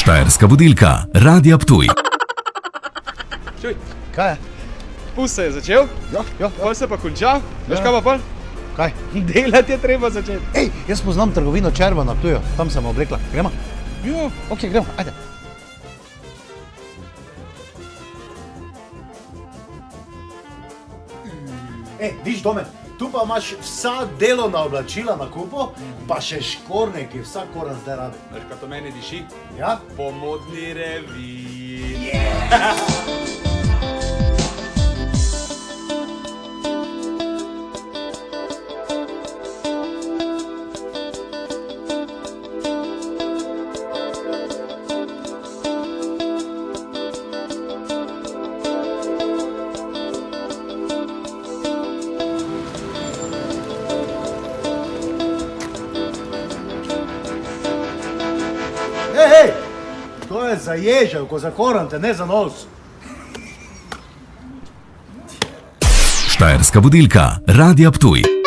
Štajerska budilka, Radia Ptuj. Čuj, Kaj je? pust se je začel, Ja. pol se pa končal, veš kaj pa pol? Kaj? Delati je treba začeti. Ej, jaz poznam trgovino Červa na Ptuju, tam sem oblekla. Gremo? Jo, Ok, gremo, ajde. Ej, viš Domen, tu pa imaš vsa delovna oblačila na kupu, pa še škorniki, vsak koran zdaj rabi. veš kaj to meni diši? Ja? Po modni reviji. Ej, to je za ježevko, za korante, ne za nos. Štajerska budilka, Radia Ptuj.